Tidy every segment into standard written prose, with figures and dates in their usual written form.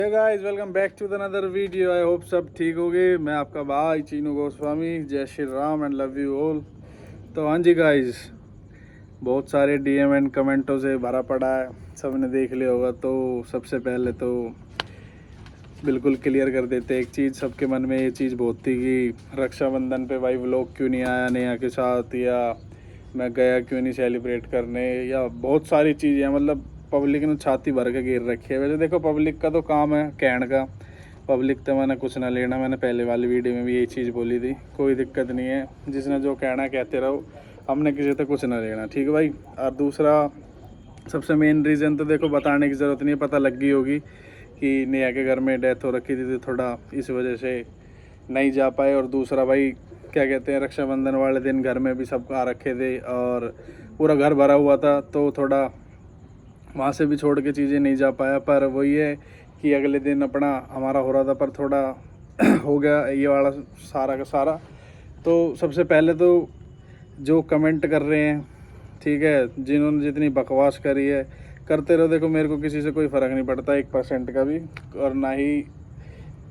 Guys welcome back to another video. I hope सब ठीक होगे। मैं आपका भाई चीनू गोस्वामी। जय Shri Ram and love you all. तो हाँ जी गाइस, बहुत सारे डीएम एंड कमेंटों से भरा पड़ा है, सबने देख लिया होगा। तो सबसे पहले तो बिल्कुल क्लियर कर देते एक चीज़। सबके मन में ये चीज़ बहुत थी कि रक्षाबंधन पे भाई व्लॉग क्यों नहीं आया नेहा के साथ, या मैं गया क्यों नहीं सेलिब्रेट करने, या बहुत सारी चीज़ें। मतलब पब्लिक ने छाती भर के घेर रखी है। वैसे देखो पब्लिक का तो काम है कहने का, पब्लिक तो मैंने कुछ ना लेना। मैंने पहले वाली वीडियो में भी यही चीज़ बोली थी, कोई दिक्कत नहीं है, जिसने जो कहना कहते रहो, हमने किसी से कुछ ना लेना, ठीक है भाई। और दूसरा सबसे मेन रीज़न तो देखो बताने की ज़रूरत नहीं है, पता लग गई होगी कि नेहा के घर में डेथ हो रखी थी, तो थोड़ा इस वजह से नहीं जा पाए। और दूसरा भाई क्या कहते हैं, रक्षाबंधन वाले दिन घर में भी सब आ रखे थे और पूरा घर भरा हुआ था, तो थोड़ा वहाँ से भी छोड़ के चीज़ें नहीं जा पाया। पर वही है कि अगले दिन अपना हमारा हो रहा था, पर थोड़ा हो गया ये वाला सारा का सारा। तो सबसे पहले तो जो कमेंट कर रहे हैं, ठीक है, जिन्होंने जितनी बकवास करी है करते रहो। देखो मेरे को किसी से कोई फ़र्क नहीं पड़ता 1% का भी, और ना ही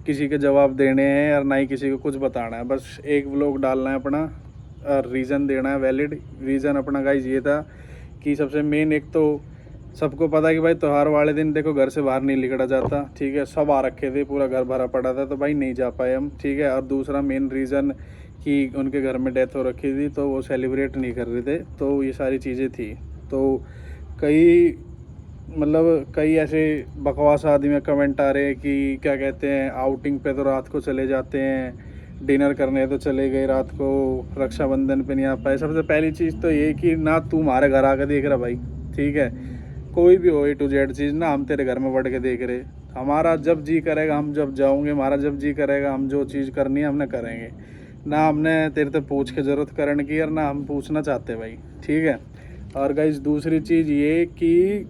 किसी के जवाब देने हैं और ना ही किसी को कुछ बताना है। बस एक व्लॉग डालना है अपना और रीज़न देना है, वैलिड रीज़न अपना गाइज ये था कि सबसे मेन एक तो सबको पता है कि भाई त्यौहार वाले दिन देखो घर से बाहर नहीं निकला जाता, ठीक है, सब आ रखे थे, पूरा घर भरा पड़ा था, तो भाई नहीं जा पाए हम, ठीक है। और दूसरा मेन रीज़न कि उनके घर में डेथ हो रखी थी, तो वो सेलिब्रेट नहीं कर रहे थे, तो ये सारी चीज़ें थी। तो कई मतलब कई ऐसे बकवास आदमी में कमेंट आ रहे हैं कि क्या कहते हैं, आउटिंग पे तो रात को चले जाते हैं, डिनर करने तो चले गए रात को, रक्षाबंधन पे नहीं आ पाए। सबसे पहली चीज़ तो ये कि ना तू हमारे घर आकर देख रहा भाई, ठीक है, कोई भी हो A to Z चीज़, ना हम तेरे घर में बढ़ के देख रहे। हमारा जब जी करेगा हम जब जाऊँगे, हमारा जब जी करेगा हम जो चीज़ करनी है हमने करेंगे, ना हमने तेरे से पूछ के ज़रूरत करने की, और ना हम पूछना चाहते भाई, ठीक है। और गाइस दूसरी चीज़ ये कि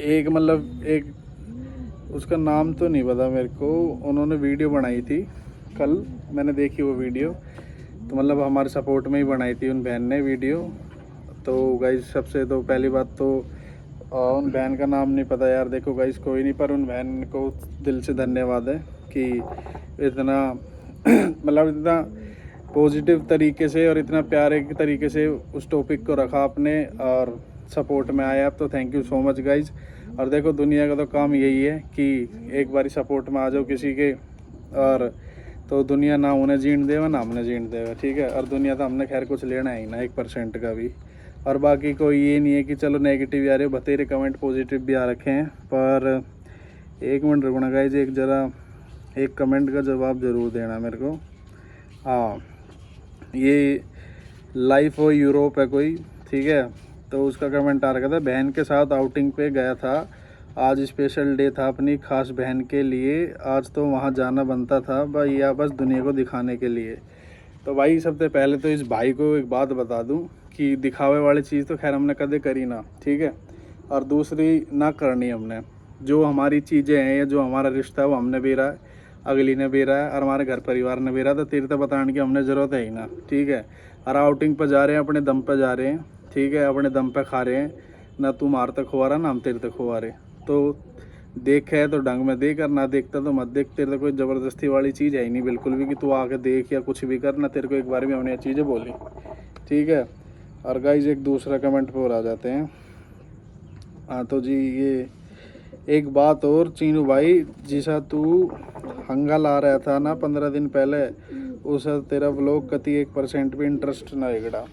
एक मतलब एक उसका नाम तो नहीं पता मेरे को, उन्होंने वीडियो बनाई थी कल, मैंने देखी वो वीडियो, तो मतलब हमारे सपोर्ट में ही बनाई थी उन बहन ने वीडियो। तो गाइस सबसे तो पहली बात तो उन बहन का नाम नहीं पता यार, देखो गाइस कोई नहीं, पर उन बहन को दिल से धन्यवाद है कि इतना मतलब इतना पॉजिटिव तरीके से और इतना प्यारे तरीके से उस टॉपिक को रखा आपने और सपोर्ट में आए आप, तो thank you so much guys. और देखो दुनिया का तो काम यही है कि एक बारी सपोर्ट में आ जाओ किसी के, और तो दुनिया ना उन्हें जीण देवा ना हमने जीण देवा, ठीक है। और दुनिया तो हमने खैर कुछ लेना है ही ना 1% का भी। और बाकी कोई ये नहीं है कि चलो नेगेटिव आ रहे हो, बतेरे कमेंट पॉजिटिव भी आ रखे हैं। पर एक मिनट रुकना गाइज, एक ज़रा एक कमेंट का जवाब ज़रूर देना मेरे को। हाँ, ये लाइफ और यूरोप है कोई, ठीक है, तो उसका कमेंट आ रखा था, बहन के साथ आउटिंग पे गया था, आज स्पेशल डे था अपनी खास बहन के लिए, आज तो वहाँ जाना बनता था भाई, या बस दुनिया को दिखाने के लिए। तो भाई सबसे पहले तो इस भाई को एक बात बता दूं कि दिखावे वाली चीज़ तो खैर हमने कदे करी ना, ठीक है। और दूसरी ना करनी हमने, जो हमारी चीज़ें हैं या जो हमारा रिश्ता है वो हमने भी रहा है, अगली ने भी रहा है, और हमारे घर परिवार ने भी रहा, तो तीर्थ बताने की हमने ज़रूरत है ही ना, ठीक है। और आउटिंग पर जा रहे हैं, अपने दम पर जा रहे हैं, ठीक है, अपने दम पर खा रहे हैं, ना तू मार तक खुआ रहा ना हम तेरे तक खुआ रहे। तो देख है तो ढंग में देख, और ना देखता तो मत देख। तेरे तो कोई ज़बरदस्ती वाली चीज़ है ही नहीं बिल्कुल भी कि तू आके देख या कुछ भी कर, ना तेरे को एक बार भी हमने ये चीज़ें बोली, ठीक है। और गाइज एक दूसरा कमेंट पर और आ जाते हैं। हाँ तो जी, ये एक बात और चीनू भाई, जिसा तू हंगा ला रहा था ना 15 दिन पहले, उस तेरा व्लॉग कति 1% भी इंटरेस्ट ना लिगड़ा।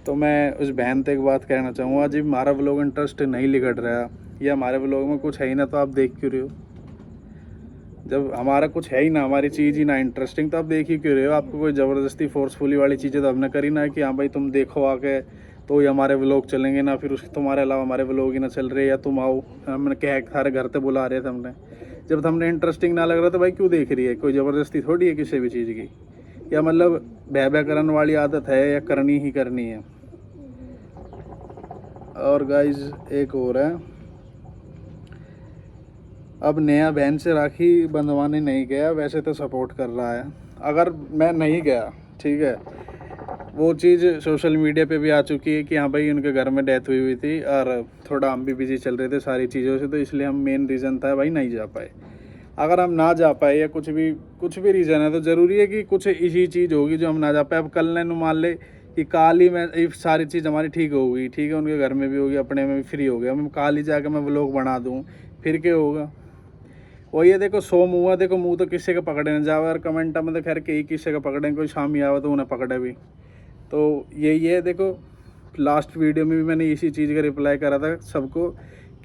तो मैं उस बहन से एक बात कहना चाहूँगा, जी हमारा व्लॉग इंटरेस्ट नहीं लिगड़ रहा या हमारे व्लॉग में कुछ है ही ना, तो आप देख क्यों रहे हो? जब हमारा कुछ है ही ना, हमारी चीज़ ही ना इंटरेस्टिंग, तो आप देख ही क्यों रहे हो? आपको कोई ज़बरदस्ती फोर्सफुली वाली चीज़ें तो हमने करी ना कि हाँ भाई तुम देखो आके तो ये हमारे व्लॉग चलेंगे ना, फिर उसके तुम्हारे अलावा हमारे व्लॉग ही ना चल रहे, या तुम आओ, हमने कह सारे घर पे बुला रहे थे हमने। जब हमने इंटरेस्टिंग ना लग रहा तो भाई क्यों देख रही है? कोई ज़बरदस्ती थोड़ी है किसी भी चीज़ की, या मतलब बह करने वाली आदत है या करनी ही करनी है। और गाइज एक और है, अब नया बहन से राखी बंधवाने नहीं गया, वैसे तो सपोर्ट कर रहा है। अगर मैं नहीं गया, ठीक है, वो चीज़ सोशल मीडिया पे भी आ चुकी है कि हाँ भाई उनके घर में डेथ हुई थी और थोड़ा हम भी बिजी चल रहे थे सारी चीज़ों से, तो इसलिए हम मेन रीज़न था भाई नहीं जा पाए। अगर हम ना जा पाए या कुछ भी रीज़न है तो ज़रूरी है कि कुछ इसी चीज़ होगी जो हम ना जा पाए। अब कल ने मान ले कि काल ही में ये सारी चीज़ हमारी ठीक हो गई, ठीक है, उनके घर में भी होगी, अपने में भी फ्री हो गया, मैं काल ही जाकर मैं व्लॉग बना दूँ, फिर क्या होगा। वही है, देखो 100 मुँह है, देखो मुँह तो किसी का पकड़े न जावे, और कमेंट में तो खैर कई किसी का पकड़े, कोई शामी आवे तो उन्हें पकड़े भी। तो यही है, देखो लास्ट वीडियो में भी मैंने इसी चीज़ का रिप्लाई करा था सबको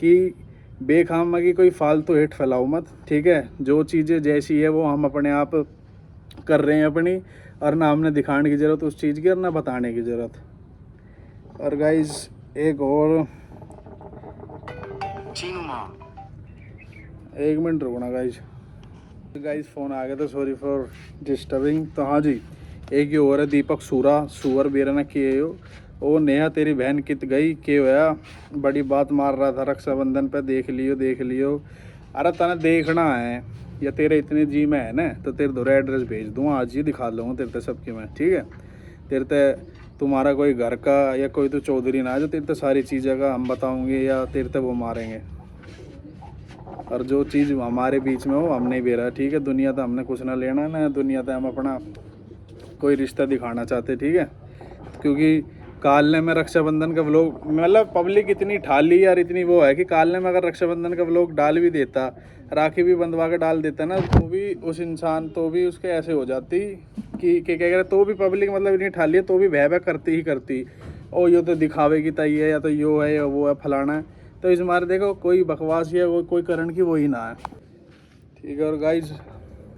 कि बेखामा की कोई फालतू हेट फैलाओ मत, ठीक है। जो चीज़ें जैसी है वो हम अपने आप कर रहे हैं अपनी, और ना हमने दिखाने की ज़रूरत उस चीज़ की और ना बताने की ज़रूरत। और गाइज एक और एक मिनट रुकना गाइज फ़ोन आ गया था, सॉरी फॉर डिस्टर्बिंग। तो हाँ जी, एक ही और है दीपक सुअर बेरना किए हो। ओ नेहा तेरी बहन कित गई के होया, बड़ी बात मार रहा था रक्षाबंधन पे, देख लियो। अरे तने देखना है या तेरे इतने जी में है ना, तो तेरे दोहरा एड्रेस भेज दूँगा, आज ही दिखा लूँगा तेरे ते सबकी मैं, ठीक है। तेरे ते तुम्हारा कोई घर का या कोई तो चौधरी ना है जो तेरे ते सारी चीज़ें का हम बताऊँगे या तेरे ते वो मारेंगे। और जो चीज़ हमारे बीच में हो हम नहीं बेरा, ठीक है। दुनिया तो हमने कुछ ना लेना ना, दुनिया तो हम अपना कोई रिश्ता दिखाना चाहते, ठीक है। क्योंकि कालने में रक्षाबंधन का व्लॉग, मतलब पब्लिक इतनी ठाली यार, इतनी वो है कि कालने में अगर रक्षाबंधन का व्लॉग डाल भी देता, राखी भी बंधवा के डाल देता ना, तो भी उस इंसान तो भी उसके ऐसे हो जाती कि क्या कह रहे, तो भी पब्लिक मतलब इतनी ठाली है तो भी भय करती ओ यो तो दिखावे की तय है, या तो यो है या वो है फलाना है। तो इस मारे देखो कोई बकवास या कोई करण की वो ही ना है, ठीक है। और गाइज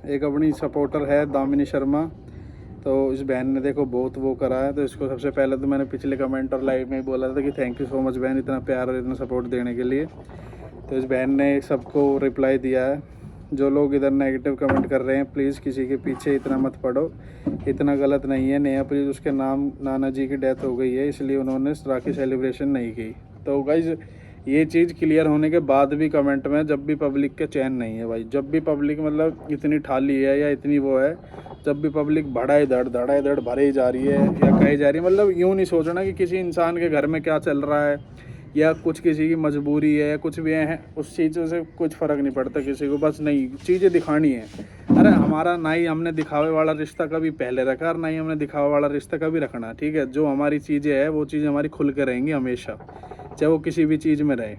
एक अपनी सपोर्टर है दामिनी शर्मा, तो इस बहन ने देखो बहुत वो करा है, तो इसको सबसे पहले तो मैंने पिछले कमेंट और लाइव में ही बोला था कि थैंक यू सो मच बहन, इतना प्यार और इतना सपोर्ट देने के लिए। तो इस बहन ने सबको रिप्लाई दिया है। जो लोग इधर नेगेटिव कमेंट कर रहे हैं, प्लीज़ किसी के पीछे इतना मत पड़ो, इतना गलत नहीं है। नेहा प्लीज़ उसके नाम नाना जी की डेथ हो गई है, इसलिए उन्होंने राखी सेलिब्रेशन नहीं की। तो गाइज ये चीज़ क्लियर होने के बाद भी कमेंट में जब भी पब्लिक के चैन नहीं है भाई, जब भी पब्लिक मतलब इतनी ठाली है या इतनी वो है, जब भी पब्लिक धड़ाई धड़ भरे ही जा रही है या कही जा रही है, मतलब यूँ नहीं सोचना कि किसी इंसान के घर में क्या चल रहा है या कुछ किसी की मजबूरी है या कुछ भी है, उस चीज़ से कुछ फ़र्क नहीं पड़ता किसी को, बस नहीं चीज़ें दिखानी है। अरे हमारा ना ही हमने दिखावे वाला रिश्ता कभी पहले रखा और ना ही हमने दिखावे वाला रिश्ता कभी रखना, ठीक है। जो हमारी चीज़ें है वो चीज़ें हमारी खुल के रहेंगी हमेशा, चाहे वो किसी भी चीज़ में रहे।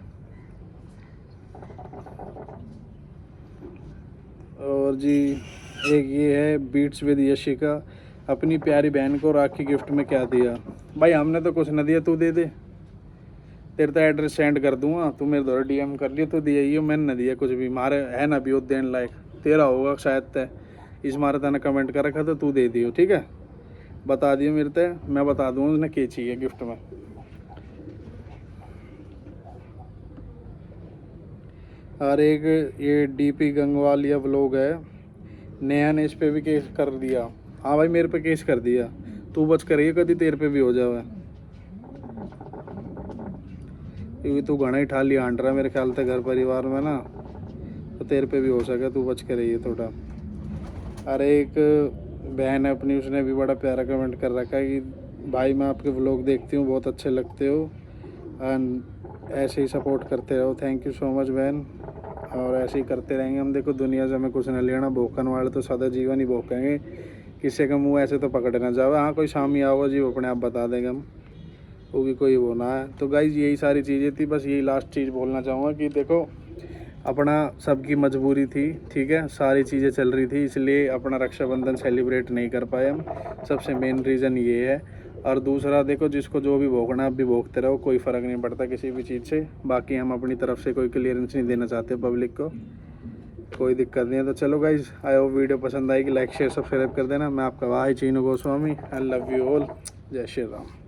और जी एक ये है बीट्स विद यशिका, अपनी प्यारी बहन को राखी गिफ्ट में क्या दिया। भाई हमने तो कुछ न दिया, तू दे दे, तेरे तो एड्रेस सेंड कर दूंगा, तू मेरे द्वारा DM कर लियो, तो दिया ही मैंने न दिया कुछ भी, मारे है ना भी देने लायक तेरा होगा शायद तय, इस मारे तने कमेंट कर रखा तो तू दे दियो, ठीक है। बता दियो मेरे तय, मैं बता दूँगा उसने क्या चाहिए गिफ्ट में। और एक ये DP गंगवाल या व्लॉग है, नेहा ने इस पे भी केस कर दिया। हाँ भाई मेरे पे केस कर दिया, तू बच करिए कभी तेरे पे भी हो जावे, क्योंकि तू घना ही ठाली आंट रहा मेरे ख्याल से घर परिवार में ना, तो तेरे पे भी हो सके, तू बच के रहिए थोड़ा। अरे एक बहन है अपनी, उसने भी बड़ा प्यारा कमेंट कर रखा है कि भाई मैं आपके व्लॉग देखती हूँ, बहुत अच्छे लगते हो एंड ऐसे ही सपोर्ट करते रहो। थैंक यू सो मच बहन, और ऐसे ही करते रहेंगे हम। देखो दुनिया से हमें कुछ न लेना, भोकन वाले तो सदा जीवन ही भोकेंगे, किसी का मुँह ऐसे तो पकड़ ना जावे। हाँ कोई शामी आओगा जी वो अपने आप बता देंगे हम, वो भी कोई वो ना है। तो गाइज यही सारी चीज़ें थी, बस यही लास्ट चीज़ बोलना चाहूँगा कि देखो अपना सबकी मजबूरी थी, ठीक है, सारी चीज़ें चल रही थी, इसलिए अपना रक्षाबंधन सेलिब्रेट नहीं कर पाए हम, सबसे मेन रीज़न ये है। और दूसरा देखो जिसको जो भी भोगना आप भी भोगते रहो, कोई फ़र्क नहीं पड़ता किसी भी चीज़ से। बाकी हम अपनी तरफ से कोई क्लियरेंस नहीं देना चाहते पब्लिक को, कोई दिक्कत नहीं है। तो चलो गाइज आई होप वीडियो पसंद आएगी, लाइक शेयर सब्सक्राइब कर देना। मैं आपका भाई Chinu Goswami, I love you all, जय श्री राम।